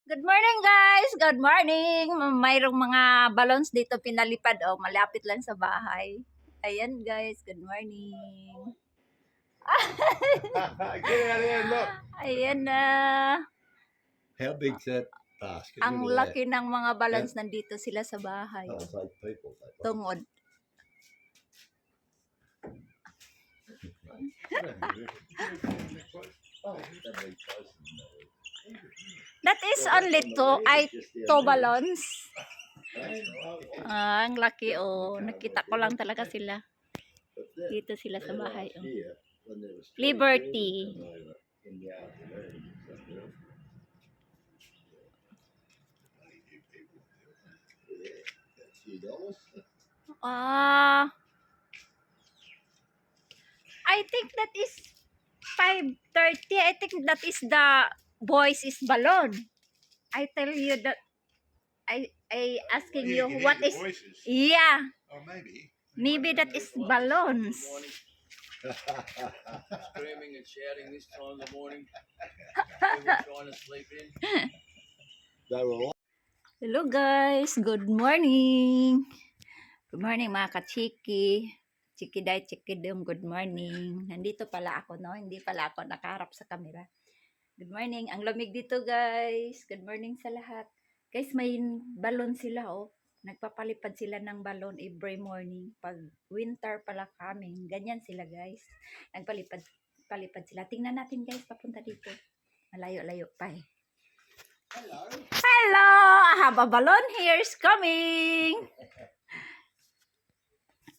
Good morning guys! Good morning! Mayroong mga balloons dito pinalipad. Oh, malapit lang sa bahay. Ayan guys, good morning. Get out of here, look. Ayan na. How big's that basket? Ang Look at laki ng mga balloons. Yeah. Nandito sila sa bahay. that. Oh, it's like people. Tungod. That is only two balloons. Ang laki oh. Nakita ko lang talaga sila. Dito sila sa bahay. Oh. Liberty. I think that is 5:30. I think that is the boys' balloon. I tell you that I asking you what is Voices. yeah. Oh, maybe. Maybe that is balloons. Screaming and shouting this time in the morning. People trying to sleep in. They were all. Hello guys, good morning. Good morning mga kachiki. Chikiday, chikidum, good morning. Nandito pala ako, no? Hindi pala ako nakaharap sa camera. Good morning. Ang lamig dito guys. Good morning sa lahat. Guys, may balon sila oh. Nagpapalipad sila ng balon every morning. Pag winter pala coming, ganyan sila guys. Nagpalipad sila. Tingnan natin guys, papunta dito. Malayo-layo pa eh. Hello. Hello! I have a balloon here is coming.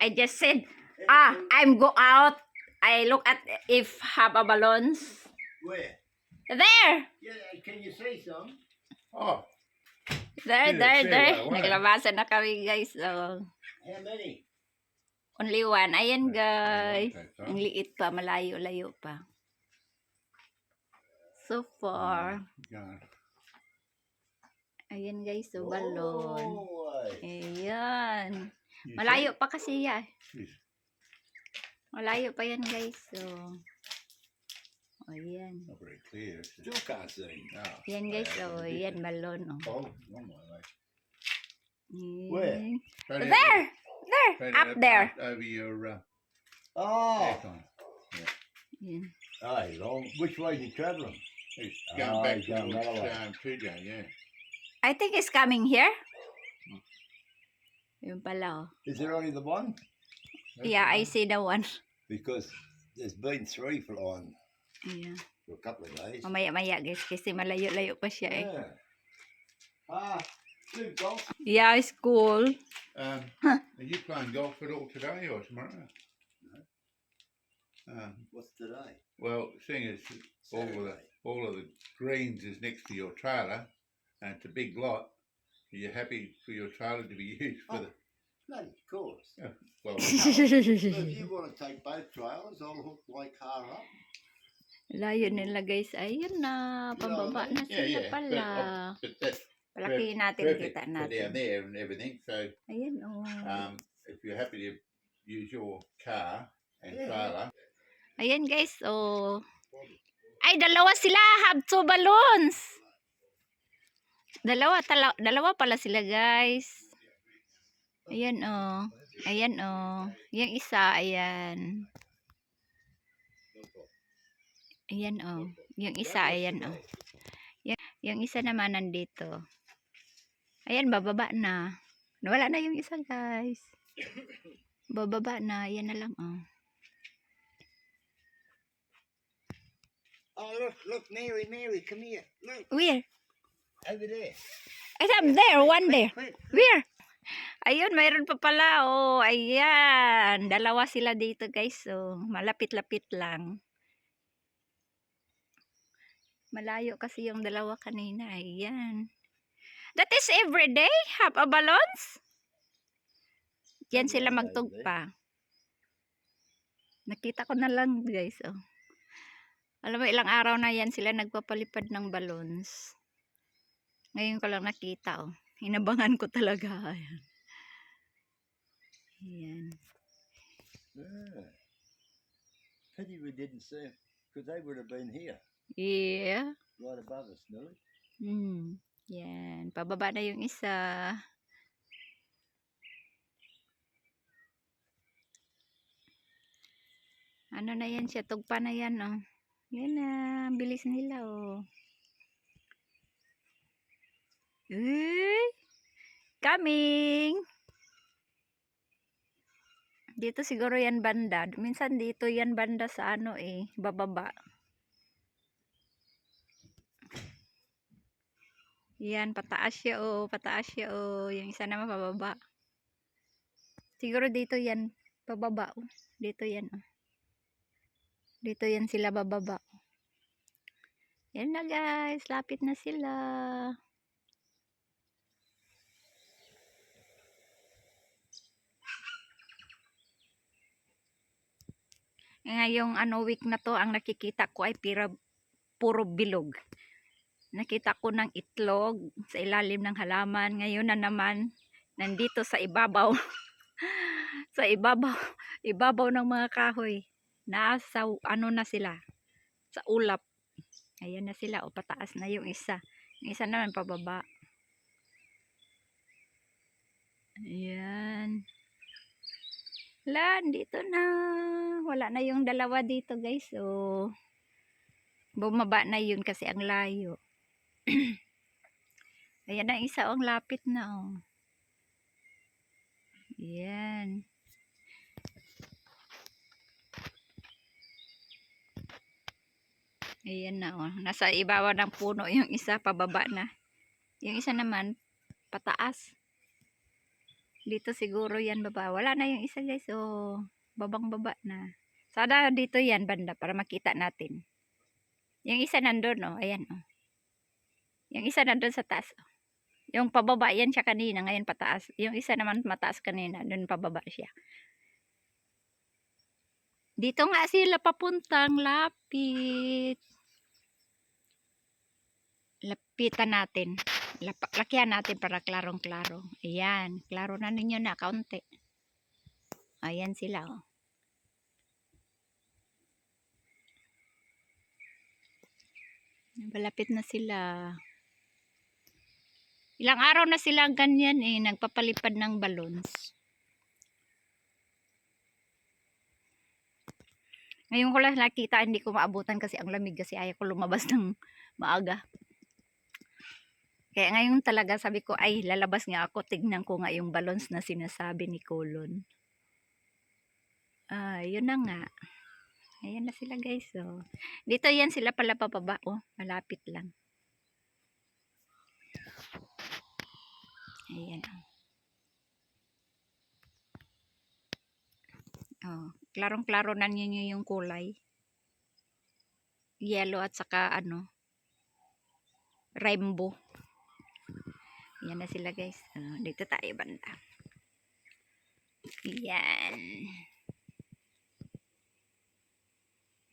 I just said, I'm go out. I look at if have a balloons. Where? There! Yeah, can you see some? Oh, There. Yeah, say, Naglabasan na kami guys. So, how many? only one. Ayan guys. Okay, Ang liit pa, malayo-layo pa. So far. God. Ayan guys, so balon. Oh, Ayan. you Malayo pa kasi yan. see? Malayo pa yan guys. So, ayan. Not very clear. Still can't see. Oh, Ayan guys, so ayan balon. Oh. Oh, long way. Ayan. Where? There! There! Up there. Over your Oh, aircon. Ayan. hey, long. Which way are you travelling? It's Oh, going back he's going towards that way. TJ, yeah. I think it's coming here. Yun pala oh. Is there only the one? Yeah, I see the one. Because there's been three flying Ayan. for a couple of days. Mamaya-maya guys, kasi malayo-layo pa siya eh. Yeah. Two golf. Yeah, it's cool. Are you playing golf at all today or tomorrow? No. What's today? Well, seeing as Saturday. all of the greens is next to your trailer, and it's a big lot, are you happy for your trailer to be used for the? Bloody course. Well, If you want to take both trailers, I'll hook my car up. Layo nila guys. Ayun na. Pambaba na sila pala. But that's Palakihin natin, perfect kita for down natin. there and everything. So, Ayun oh. if you're happy to use your car and Yeah. trailer, Ayan guys, oh. Ay, dalawa sila. Have two balloons. Dalawa pala sila guys. Ayan oh. Ayan oh. Yung isa, ayan. Ayan oh. Yung isa, ayan oh. Yung isa naman nandito. Ayan, bababa na. Wala na yung isa guys. Bababa na. Ayan na lang oh. Oh, look, Mary, come here. Look, Where? over there. Ay, up there. One there. Quick. Where? Ayun, mayroon pa pala. Oh, ayan. Dalawa sila dito guys. So, malapit-lapit lang. Malayo kasi yung dalawa kanina. Ayan. That is every day? Have a balloons? Yan sila magtugpa. Nakita ko na lang guys. Oh. Alam mo, ilang araw na yan sila nagpapalipad ng balloons. Ngayon ko lang nakita. Oh. Hinabangan ko talaga. Ayan. Ayan. Yeah. Pity we didn't see them, because they would have been here, Yeah. right above us, no? Hmm. Yan, pababa na yung isa. Ano na yan siya, tugpa na yan, oh. Yan na, bilis nila, oh. Uy, coming! Dito siguro yan banda. Minsan dito yan banda sa ano bababa. Yan, pataas siya, oh. Pataas siya, oh. Yung isa naman pababa. Siguro dito yan, pababa, oh. Dito yan, oh. Dito yan sila bababa. Yan na guys, lapit na sila. Ngayong week na to, ang nakikita ko ay puro bilog. Nakita ko ng itlog sa ilalim ng halaman. Ngayon na naman, nandito sa ibabaw. Sa ibabaw ng mga kahoy. Nasa na sila, sa ulap. Ayan na sila, o pataas na yung isa. Yung isa naman pababa. Ayan. Dito na. Wala na yung dalawa dito guys. So, bumaba na yun kasi ang layo. Ayan ang isa, ang lapit na, oh. Ayan. Ayan na, oh. Nasa ibabaw ng puno yung isa, pababa na. Yung isa naman, pataas. Dito siguro yan baba. Wala na yung isa guys, oh. Babang baba na. Sana dito yan banda para makita natin. Yung isa nandun, oh. Ayan, oh. Yung isa nandun sa taas, oh. Yung pababa yan siya kanina, ngayon pataas. Yung isa naman mataas kanina, dun pababa siya. Dito nga sila papuntang lapit. Lapitan natin. Lakihan natin para klarong-klaro. Ayan, klaro na ninyo na kaunti. Ayan sila, oh. Malapit na sila. Ilang araw na sila ganyan nagpapalipad ng balloons. Ngayon ko lang nakita, hindi ko maabutan kasi ang lamig kasi ayaw ko lumabas ng maaga. Kaya ngayon talaga sabi ko, ay lalabas nga ako, tignan ko nga yung balloons na sinasabi ni Kulon. Yun na nga. Ayan na sila guys, oh. Dito yan sila pala papaba, oh. Malapit lang. Ayan, oh. Oh, klarong-klaro na ninyo yung kulay. Yellow at saka rainbow. Yan na sila guys. Dito tayo banda. Yan.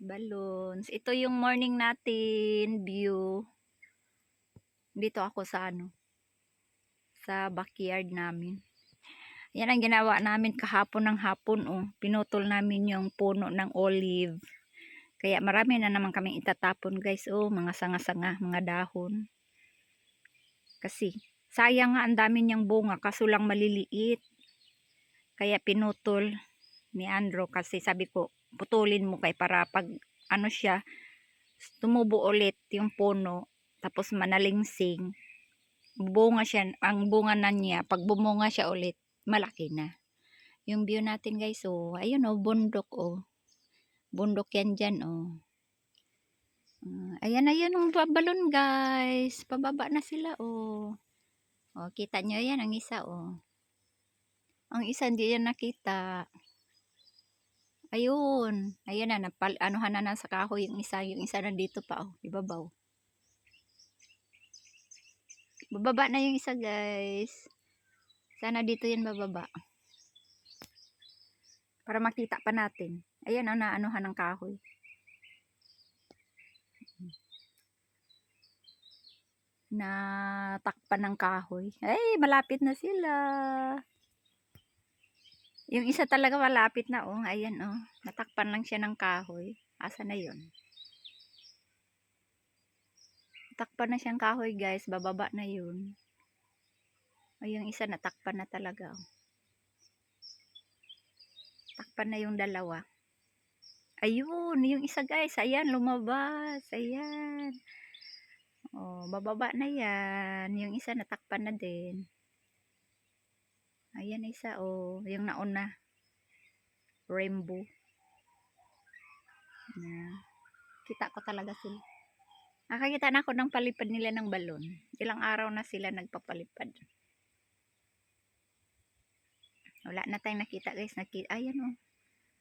Balloons. Ito yung morning natin view. Dito ako sa sa backyard namin. Yan ang ginawa namin kahapon ng hapon, oh. Pinutol namin yung puno ng olive. Kaya marami na naman kaming itatapon guys, oh. Mga sanga-sanga, mga dahon. Kasi sayang nga, ang dami niyang bunga kaso lang maliliit. Kaya pinutol ni Andrew kasi sabi ko, putulin mo kay para pag siya, tumubo ulit yung puno, tapos manalingsing. Bunga siya, ang bunga na niya, pag bumunga siya ulit, malaki na. Yung view natin guys, oh, ayun, oh, bundok, oh. Bundok yan dyan, oh. Ayan na yun yung balon guys. Pababa na sila, oh. Oh, kita nyo yan, ang isa, oh. Ang isa hindi yan nakita. Ayun. Ayun na, anuhan na sa kahoy yung isa nandito pa, oh. Ibabaw. Bababa na yung isa guys. Sana dito yan bababa. Para makita pa natin. Ayan, oh, naanuhan ng kahoy. Natakpan ng kahoy. Ay, malapit na sila. Yung isa talaga malapit na, oh. Ayan, oh. Natakpan lang siya ng kahoy. Asa na yun? Takpan na siyang kahoy guys. Bababa na yun. O yung isa natakpan na talaga. Oh. Takpan na yung dalawa. Ayun, yung isa guys. Ayan, lumabas. Ayan. Oh, bababa na yan. Yung isa natakpan na din. Ayan isa. Oh, yung nauna. Rainbow. Ayan. Kita ko talaga sila. Nakakita na ako ng palipad nila ng balon. Ilang araw na sila nagpapalipad. Wala na tayong nakita guys. Ayan oh.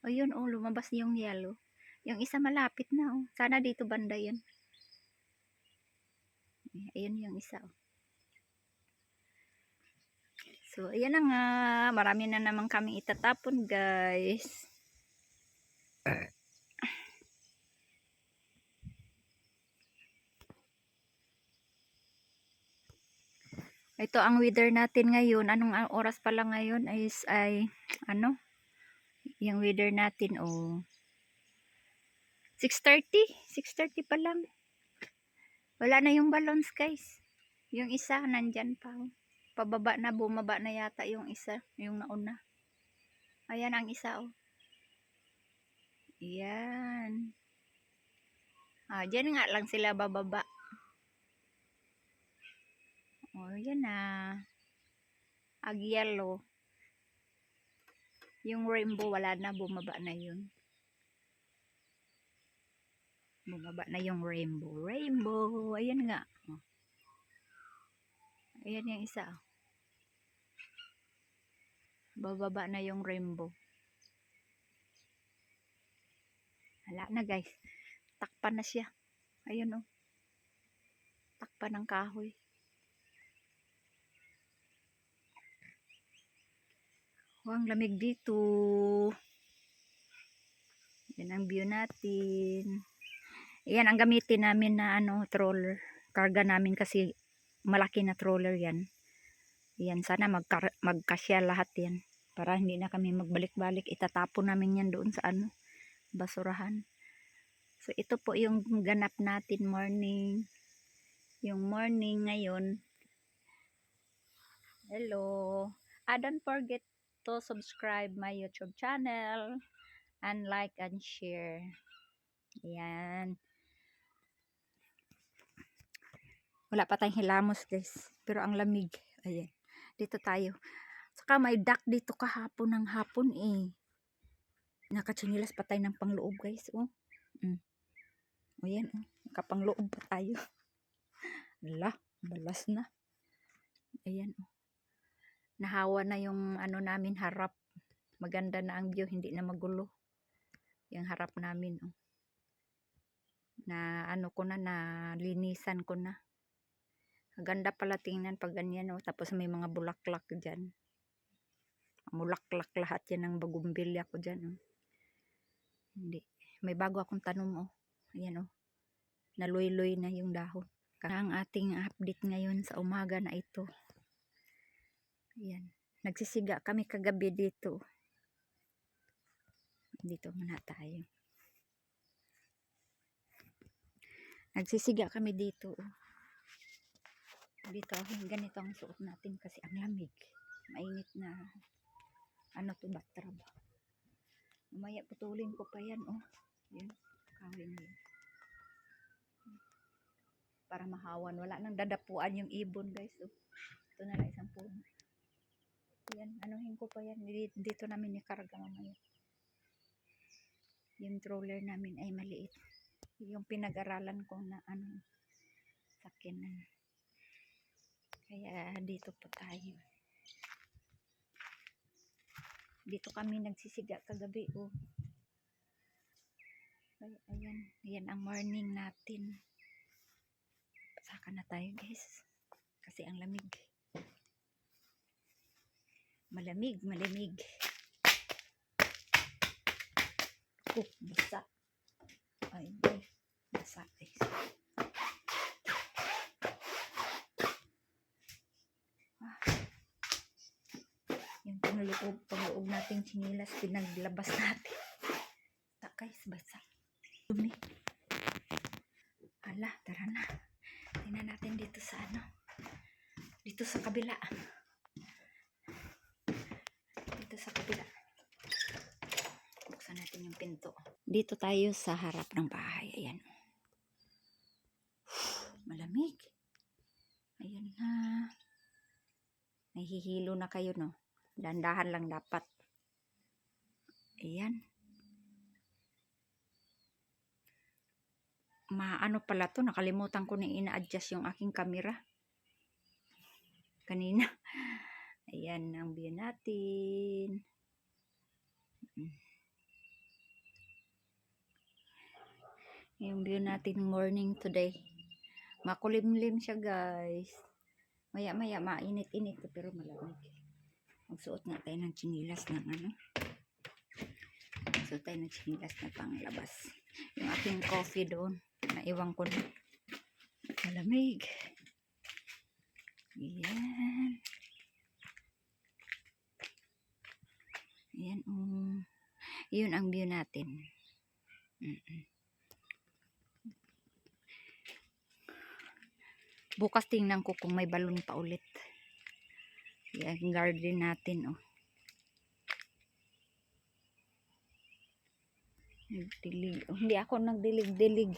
O yun oh, lumabas yung yellow. Yung isa malapit na oh. Sana dito banda yan. Ayan yung isa oh. So ayan na nga. Marami na naman kami itatapon guys. Ito ang weather natin ngayon. Anong oras pala ngayon ay ano? Yung weather natin oh. 6:30. 6:30 pa lang. Wala na yung balloons guys. Yung isa nandyan pa oh. Pababa na, bumaba na yata yung isa, yung nauna. Ayan ang isa oh. Ayan. Ah, dyan nga lang sila bababa. Oh, yan na. Ag yellow. Yung rainbow wala na, bumaba na yun. Bumaba na yung rainbow. Rainbow. Ayan nga. Oh. Ayan yung isa. Bababa na yung rainbow. Wala na guys. Takpan na siya. Ayun oh. Takpan ng kahoy. Oh, ang lamig dito. Yan ang view natin. Yan ang gamitin namin na ano, troller. Karga namin kasi malaki na troller yan. Yan, sana magkasya lahat yan. Para hindi na kami magbalik-balik. Itatapon namin yan doon sa ano, basurahan. So ito po yung ganap natin morning. Yung morning ngayon. Hello. Don't forget to subscribe my YouTube channel. And like and share. Yan. Wala pa tayong hilamos guys. Pero ang lamig. Ayan. Dito tayo. Saka may duck dito kahapon ng hapon eh. Nakatsinilas pa tayo ng pangloob guys. Oh. O yan oh. Nakapangloob pa tayo. Ala. Balas na. Ayan oh. Nahawa na yung ano namin harap. Maganda na ang view. Hindi na magulo. Yung harap namin oh. Na ano ko na, linisan ko na. Ganda pala tingnan pag ganyan oh. Tapos may mga bulaklak dyan. Mulaklak lahat yan ng bagumbilya ko dyan oh. Hindi. May bago akong tanom oh. Ayan oh. Naluy-luy na yung dahon. Kaya ang ating update ngayon sa umaga na ito. Ayan. Nagsisiga kami kagabi dito. Dito muna tayo. Nagsisiga kami dito oh. Dito, ganito ang suot natin kasi ang lamig. Mainit na ano to, batrab. Mamaya putulin ko pa yan oh. Yan, kawin yun. Para mahawan. Wala nang dadapuan yung ibon guys oh. Ito na lang isang puno. Yan, anuhin ko pa yan. Dito namin ikarga mamaya. Yung troller namin ay maliit. Yung pinag-aralan ko na ano, sakinan. Kaya dito po tayo. Dito kami nagsisiga kagabi oh. Ay, ayan. Ayan ang morning natin. Pasaka na tayo guys. Kasi ang lamig. Malamig, malamig. Oh, basa. Ay, basa guys. Yung pangloob nating chinilas, pinaglabas natin. Guys, basa. Dumi. Ala, tara na. na natin dito sa ano. Dito sa kabila. Dito sa kabila. Buksan natin yung pinto. Dito tayo sa harap ng bahay. Ayan. Malamig. Ayan na. Nahihilo na kayo, no? Dandahan lang dapat. Ayan. Maano pala to, nakalimutan ko na ina-adjust yung aking camera. Kanina. Ayan ang view natin. Yung view natin morning today. Makulimlim siya, guys. Maya-maya mainit-init pero malamig. Magsuot na tayo ng tsinilas ng ano. Magsuot tayo ng tsinilas na panglabas. Yung aking coffee doon, naiwan ko na. Malamig. Ayan. Ayan. Yun ang view natin. Bukas tingnan ko kung may balon pa ulit. Yan, garden natin, oh. Nagdilig. Oh, hindi ako nagdilig-dilig.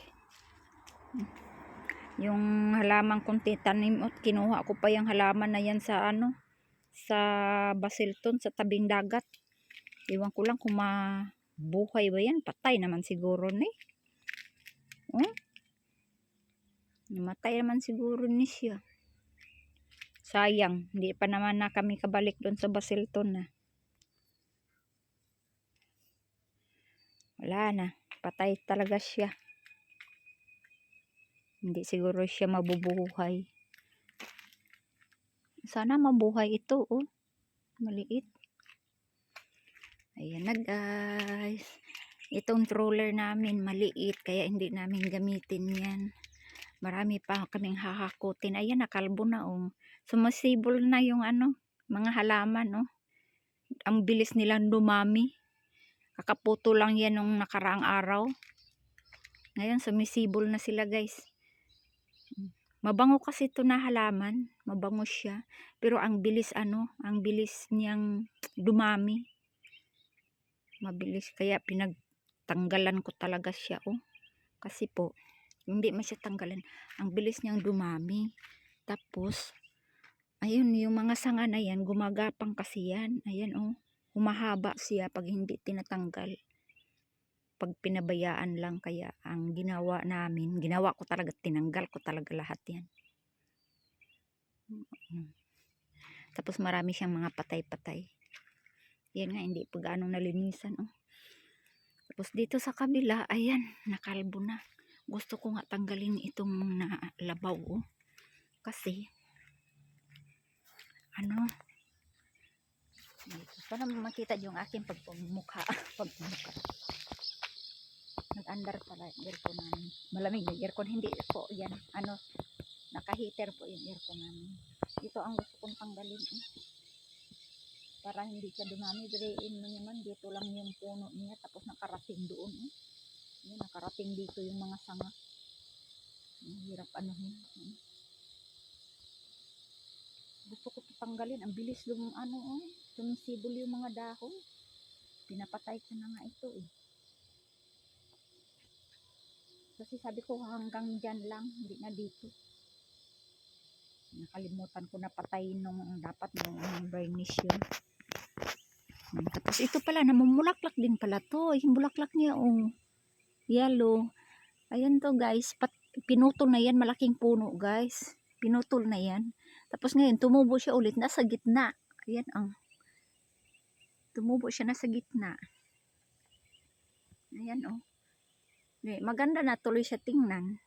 Yung halaman kong titanim, oh, kinuha ko pa yung halaman na yan sa ano, sa Basilton, sa tabing dagat. Iwan ko lang kung mabuhay ba yan. Patay naman siguro ni. Oh? Namatay naman siguro ni siya. Sayang, hindi pa naman na kami kabalik doon sa Basilton na. Wala na, patay talaga siya. Hindi siguro siya mabubuhay. Sana mabuhay ito, oh. Maliit. Ayan na, guys. Itong troller namin maliit, kaya hindi namin gamitin yan. Marami pa kaming hahakutin. Ayan, nakalbo na, oh. Sumasibol na yung ano, mga halaman, oh. Ang bilis nilang dumami. Kakaputo lang yan nung nakaraang araw. Ngayon, sumisibol na sila, guys. Mabango kasi ito na halaman. Mabango siya. Pero ang bilis, ano, ang bilis niyang dumami. Mabilis. Kaya pinagtanggalan ko talaga siya, oh. Kasi po, hindi man siya tanggalan. Ang bilis niyang dumami. Tapos, ayun, yung mga sanga na yan, gumagapang kasi yan. Ayan, oh. Humahaba siya pag hindi tinatanggal. Pag pinabayaan lang. Kaya ang ginawa namin, ginawa ko talaga, tinanggal ko talaga lahat yan. Tapos marami siyang mga patay-patay. Yan nga, hindi pa gaano nalinisan, oh. Tapos dito sa kabila, ayan, nakalbo na. Gusto ko nga tanggalin itong nalabaw, oh. Kasi, ano, para makita yung aking pagmumukha. Pagmumukha. Nag-under pala yung aircon namin. Malamig na aircon. Hindi po yan. Ano, naka-heater po yung aircon namin. Ito ang gusto kong tanggalin, eh. Para hindi siya dumami. Direin mo naman. Dito lang yung puno niya. Tapos nakarating doon, eh. Yan, nakarating dito yung mga sanga. Hirap ano yun. Gusto ko tanggalin. Ang bilis yung ano, oh. Sumisibol yung mga dahon. Pinapatay ko na nga ito, eh. Kasi sabi ko hanggang dyan lang. Hindi na dito. Nakalimutan ko na patayin nung dapat nung varnish yun. Tapos ito pala, namumulaklak din pala to. Yung bulaklak niya, oh. Yellow. Ayan to, guys. Pinutol na yan. Malaking puno, guys. Pinutol na yan. Tapos ngayon, tumubo siya ulit. Nasa gitna. Ayan, oh. Tumubo siya nasa gitna. Ayan, oh. Maganda na tuloy siya tingnan.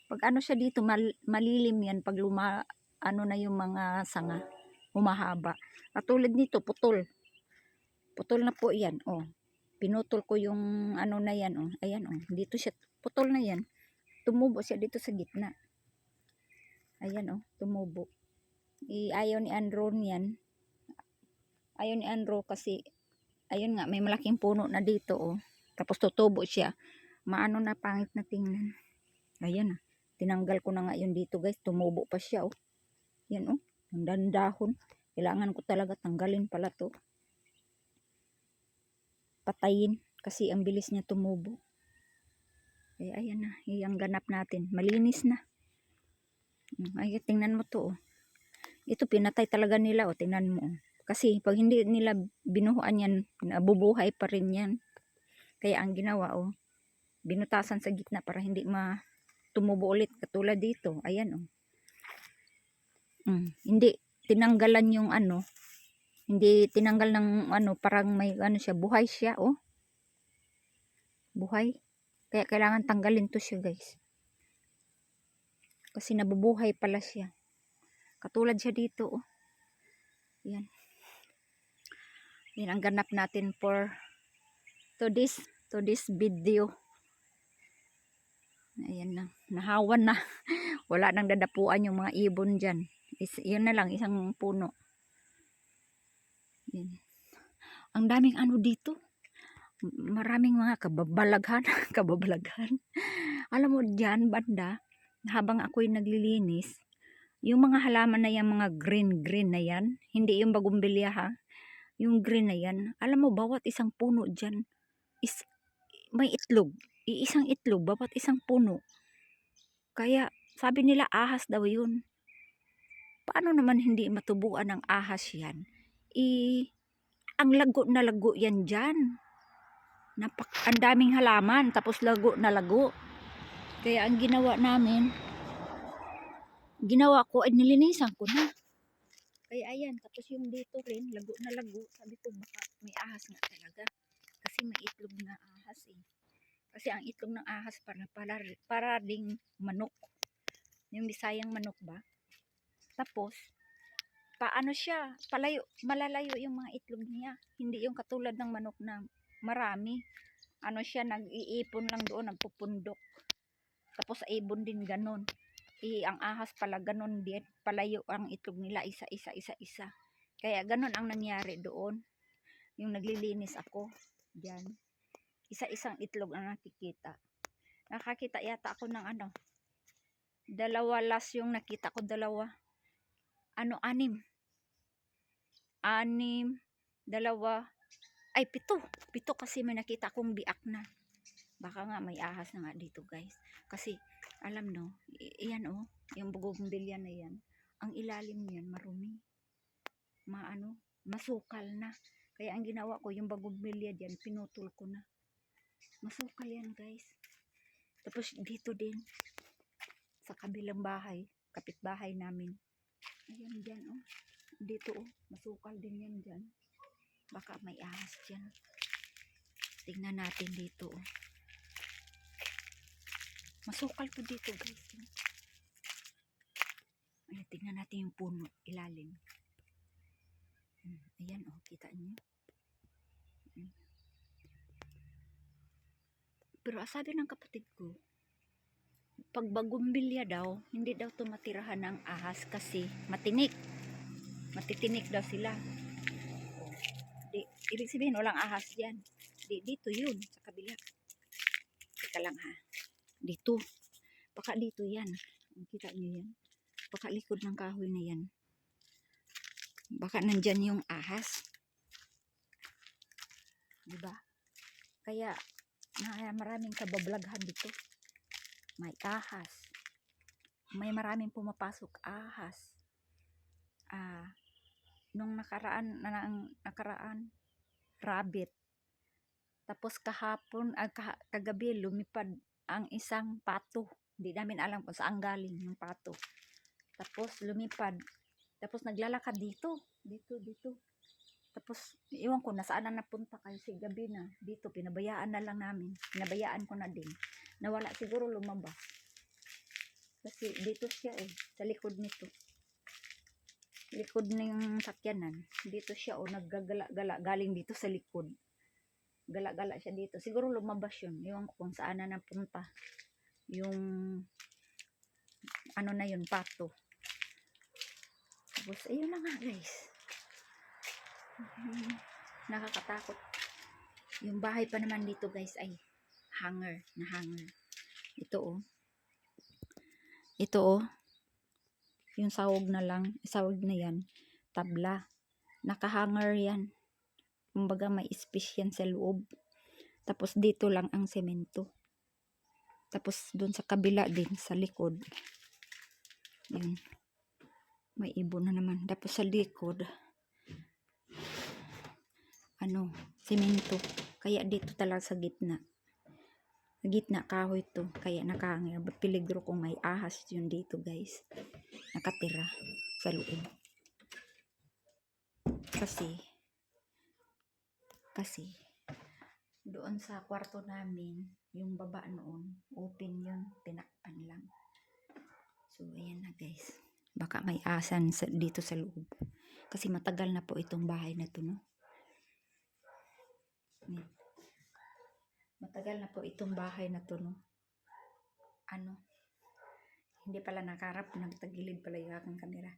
Pag ano siya dito, malilim yan. Pag ano na yung mga sanga, humahaba. Katulad nito, putol. Putol na po yan, oh. Pinutol ko yung ano na yan, oh. Ayan, oh. Dito siya, putol na yan. Tumubo siya dito sa gitna. Ayan, oh. Tumubo. Ayaw ni Andrew yan. Ayaw ni Andrew kasi, ayun nga, may malaking puno na dito, oh. Tapos tutubo siya. Maano na, pangit na tingnan. Ayan, ah. Tinanggal ko na nga yun dito guys. Tumubo pa siya oh. Yan oh. Ang dandahon. Kailangan ko talaga tanggalin pala to. Patayin. Kasi ang bilis niya tumubo. Kaya ayan na. Yung ganap natin. Malinis na. Ay, tingnan mo to oh. Ito pinatay talaga nila oh. Tingnan mo oh. Kasi pag hindi nila binuhuan yan, nabubuhay pa rin yan. Kaya ang ginawa oh. Binutasan sa gitna para hindi tumubo ulit katulad dito. Ayan oh. Hindi tinanggalan yung ano. Hindi tinanggal ng ano, parang may ano siya, buhay siya oh. Buhay. Kaya kailangan tanggalin to siya guys. Kasi nabubuhay pala siya. Katulad siya dito oh. Yan. Yan ang ganap natin for to this video. Ayan na. Nahawan na. Wala nang dadapuan yung mga ibon dyan. Yun na lang, isang puno. Yan. Ang daming ano dito. Maraming mga kababalaghan. Kababalaghan. Alam mo dyan, banda, habang ako'y naglilinis, yung mga halaman na yan, mga green na yan, hindi yung bagumbilya ha, yung green na yan, alam mo, bawat isang puno dyan, may itlog. Iisang itlog, bawat isang puno. Kaya, sabi nila, ahas daw yun. Paano naman hindi matubuan ng ahas yan? Ang lago na lago yan dyan. Ang daming halaman, tapos lago na lago. Kaya ang ginawa namin, ginawa ko ay nilinisan ko na. Kaya ayan, tapos yung dito rin, lago na lago. Sabi ko baka may ahas nga talaga. Kasi may itlog na ahas eh. Kasi ang itlog ng ahas para ding manok. Yung Bisayang manok ba? Tapos, paano siya? Malalayo yung mga itlog niya. Hindi yung katulad ng manok na marami. Ano siya, nag-iipon lang doon, nagpupundok. Tapos ibon din ganon. Ang ahas pala ganon din. Palayo ang itlog nila isa. Kaya ganon ang nangyari doon. Yung naglilinis ako. Diyan. Isa-isang itlog ang nakikita. Nakakita yata ako ng ano. 2 last yung nakita ko, 2. 6. 6, 2. Ay, 7. 7 kasi may nakita akong biak na. Baka nga may ahas na nga dito guys. Kasi alam no, iyan oh, yung bugombilya na yan, ang ilalim niyan marumi. Masukal na. Kaya ang ginawa ko, yung bugombilya diyan, pinutol ko na. Masukal yan guys. Tapos dito din, sa kabilang bahay, kapitbahay namin. Ayan dyan oh. Dito oh, masukal din yan dyan. Baka may ahas dyan. Tingnan natin dito oh. Masukal po dito guys. Ayan, tingnan natin yung puno, ilalim. Ayan oh, kita niyo. Pero sabi ng kapatid ko, pag bagumbilya daw, hindi daw tumatirahan ng ahas kasi matinik. Matitinik daw sila. Ibig sabihin, walang ahas yan. Dito yun, sa kabila. Teka lang ha. Dito. Baka dito yan. Kita nyo yan. Baka likod ng kahoy na yan. Baka nandyan yung ahas. Diba? Kaya, maraming kabablaghan dito. May ahas. May maraming pumapasok ahas. Nung nakaraan, rabbit. Tapos kahapon, kagabi, lumipad ang isang pato. Hindi namin alam kung saan galing yung pato. Tapos lumipad. Tapos naglalakad dito. Dito. Tapos, iwan ko, nasaan na napunta kasi gabi na. Dito, pinabayaan na lang namin. Pinabayaan ko na din. Nawala, siguro lumabas. Kasi dito siya eh, sa likod nito. Likod ng sakyanan. Dito siya oh, naggagala-gala. Galing dito sa likod. Gala-gala siya dito. Siguro lumabas yun. Iwan ko kung saan na napunta. Yung, ano na yun, pato. Tapos, ayun na nga guys. Nakakatakot. Yung bahay pa naman dito guys ay hanger. Ito oh. Ito oh, yung sahog na lang, sahog na yan, tabla. Nakahanger yan. Kumbaga may space yan sa loob. Tapos dito lang ang semento. Tapos dun sa kabila din, sa likod. Yun. May ibon na naman. Tapos sa likod, semento. Kaya dito talaga sa gitna. Sa gitna kahoy to. Kaya nakahanger. Peligro kung may ahas yun dito guys. Nakatira sa loob. Kasi doon sa kwarto namin, yung baba noon, open yun, tinakpan lang. So, ayan na guys. Baka may asan dito sa loob. Kasi matagal na po itong bahay na to, no? Matagal na po itong bahay na to, no? Hindi pala nakarap, nagtagilid pala yung aking kamera.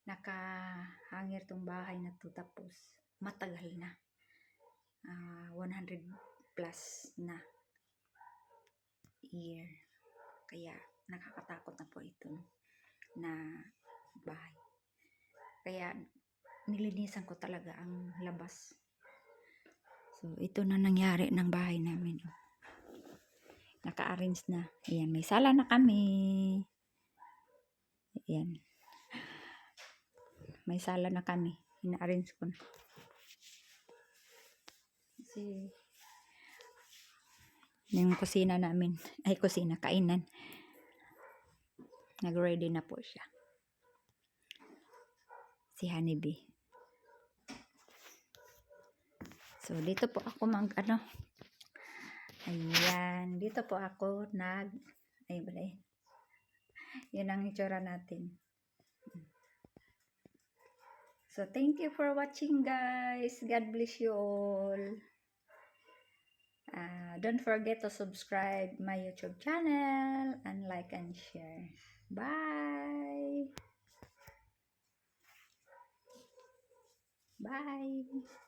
Nakahangir tong bahay na to, tapos matagal na. 100 plus na year. Kaya nakakatakot na po ito, no? Na bahay. Kaya nilinisan ko talaga ang labas. So, ito na nangyari ng bahay namin. Oh. Naka-arrange na. Ayan, may sala na kami. Ayan. May sala na kami. Ina-arrange ko na. Kasi, yung kusina namin, kainan. Nag-ready na po siya. Si Honeybee. So, dito po ako ayan, dito po ako yun ang itsura natin. So, thank you for watching guys. God bless you all. Don't forget to subscribe my YouTube channel and like and share. Bye! Bye!